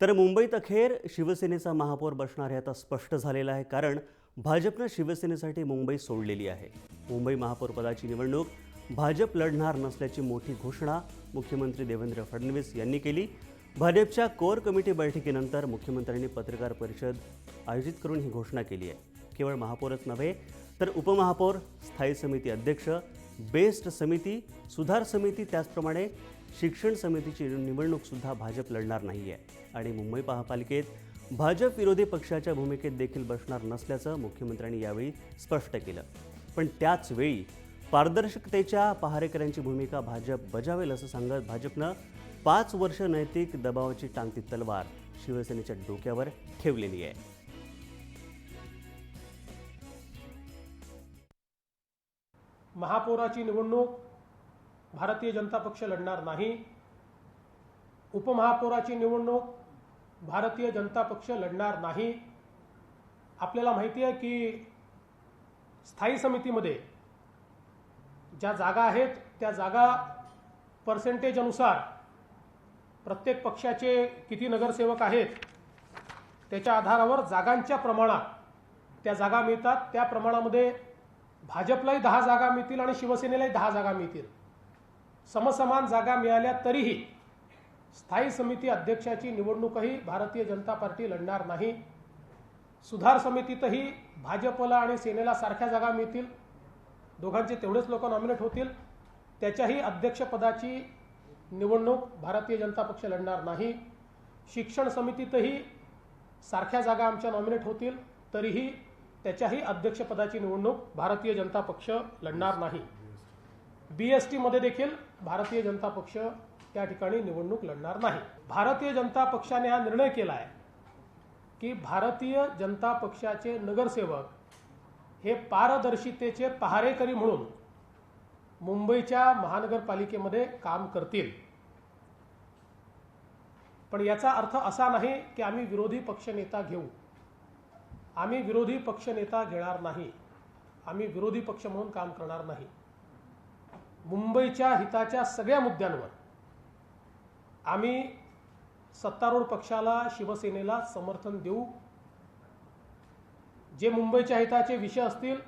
तर मुंबईत अखेर शिवसेनेचा महापौर बसणार हे आता स्पष्ट झालेलं आहे, कारण भाजपनं शिवसेनेसाठी मुंबई सोडलेली आहे. मुंबई महापौरपदाची निवडणूक भाजप लढणार नसल्याची मोठी घोषणा मुख्यमंत्री देवेंद्र फडणवीस यांनी केली. भाजपच्या कोर कमिटी बैठकीनंतर मुख्यमंत्र्यांनी पत्रकार परिषद आयोजित करून ही घोषणा केली आहे. केवळ महापौरच नव्हे तर उपमहापौर, स्थायी समिती अध्यक्ष, बेस्ट समिती, सुधार समिती, त्याचप्रमाणे शिक्षण समितीची निवडणूकसुद्धा भाजप लढणार नाही आहे. आणि मुंबई महापालिकेत भाजप विरोधी पक्षाच्या भूमिकेत देखील बसणार नसल्याचं मुख्यमंत्र्यांनी यावेळी स्पष्ट केलं. पण त्याच वेळी पारदर्शकतेच्या पहारेकऱ्यांची भूमिका भाजप बजावेल असं सांगत भाजपनं 5 वर्ष नैतिक दबावाची टांगती तलवार शिवसेनेच्या डोक्यावर ठेवलेली आहे. महापौराची निवडणूक भारतीय जनता पक्ष लढणार नाही. उपमहापौराची निवडणूक भारतीय जनता पक्ष लढणार नाही. आपल्याला माहिती आहे की स्थायी समितीमध्ये ज्या जागा आहेत त्या जागा पर्सेंटेज अनुसार प्रत्येक पक्षाचे किती नगरसेवक आहेत त्याच्या आधारावर जागांच्या प्रमाणात त्या जागा मिळतात. त्या प्रमाणामध्ये भाजपलाही 10 जागा मिळतील आणि शिवसेनेलाही 10 जागा मिळतील. समसमान जागा मिळाल्या तरीही स्थायी समिती अध्यक्षाची निवडणूकही भारतीय जनता पार्टी लढणार नाही. सुधार समितीतही भाजपला आणि सेनेला सारख्या जागा मिळतील. दोघांचे तेवढेच लोक नॉमिनेट होतील. त्याच्याही अध्यक्षपदाची निवडणूक भारतीय जनता पक्ष लढणार नाही. शिक्षण समितीतही सारख्या जागा आमच्या नॉमिनेट होतील, तरीही त्याच्याही अध्यक्षपदाची निवडणूक भारतीय जनता पक्ष लढणार नाही. BST मध्ये देखील भारतीय जनता पक्ष त्या ठिकाणी निवडणूक लढणार नाही. भारतीय जनता पक्षाने हा निर्णय केला आहे की भारतीय जनता पक्षाचे नगरसेवक हे पारदर्शितेचे पहारेकरी म्हणून मुंबईच्या महानगरपालिकेमध्ये काम करतील. पण याचा अर्थ असा नाही की आम्ही विरोधी पक्षनेता घेऊ. आम्ही विरोधी पक्षनेता घेणार नाही. आम्ही विरोधी पक्ष म्हणून काम करणार नाही. मुंबईच्या हिताच्या सगळ्या मुद्द्यांवर आम्ही सत्तारूढ पक्षाला, शिवसेनेला समर्थन देऊ. जे मुंबईच्या हिताचे विषय असतील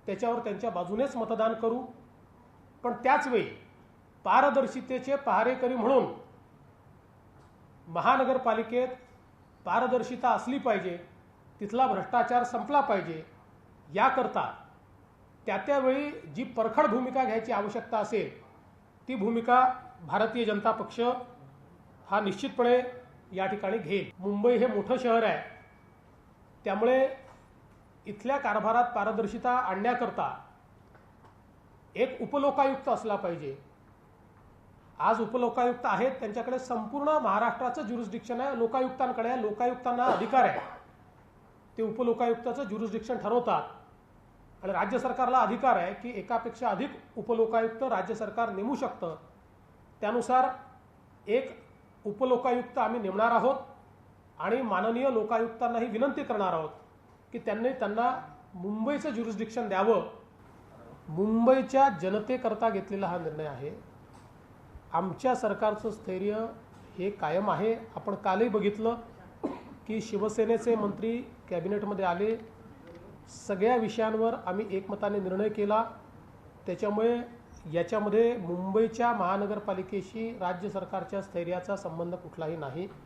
त्याच्यावर त्यांच्या बाजूनेच मतदान करू. पण त्याच वेळी पारदर्शितेचे पहारेकरी म्हणून महानगरपालिकेत पारदर्शिता असली पाहिजे, तिथला भ्रष्टाचार संपला पाहिजे. याकरता त्यावेळी जी परखड भूमिका घ्यायची आवश्यकता असेल ती भूमिका भारतीय जनता पक्ष हा निश्चितपणे या ठिकाणी घेईल. मुंबई हे मोठं शहर आहे, त्यामुळे इथल्या कारभारात पारदर्शिता आणण्याकरता एक उपलोकायुक्त असला पाहिजे. आज उपलोकायुक्त आहेत, त्यांच्याकडे संपूर्ण महाराष्ट्राचं ज्युरिस्डिक्शन आहे. लोकायुक्तांकडे आहे. लोकायुक्तांना अधिकार आहे, ते उपलोकायुक्ताचं ज्युरिस्डिक्शन ठरवतात. आणि राज्य सरकारला अधिकार आहे की एकापेक्षा अधिक उपलोकायुक्त राज्य सरकार नेमू शकतं. त्यानुसार एक उपलोकायुक्त आम्ही नेमणार आहोत आणि माननीय लोकायुक्तांनाही विनंती करणार आहोत की त्यांना मुंबईचं ज्युरिस्डिक्शन द्यावं. मुंबईच्या जनतेकरता घेतलेला हा निर्णय आहे. आमच्या सरकारचं स्थैर्य हे कायम आहे. आपण कालही बघितलं की शिवसेनेचे मंत्री कॅबिनेटमध्ये आले. सगळ्या विषयांवर आम्ही एकमताने निर्णय केला. त्याच्यामुळे याच्यामध्ये मुंबईच्या महानगरपालिकेशी राज्य सरकारच्या स्थैर्याचा संबंध कुठलाही नाही.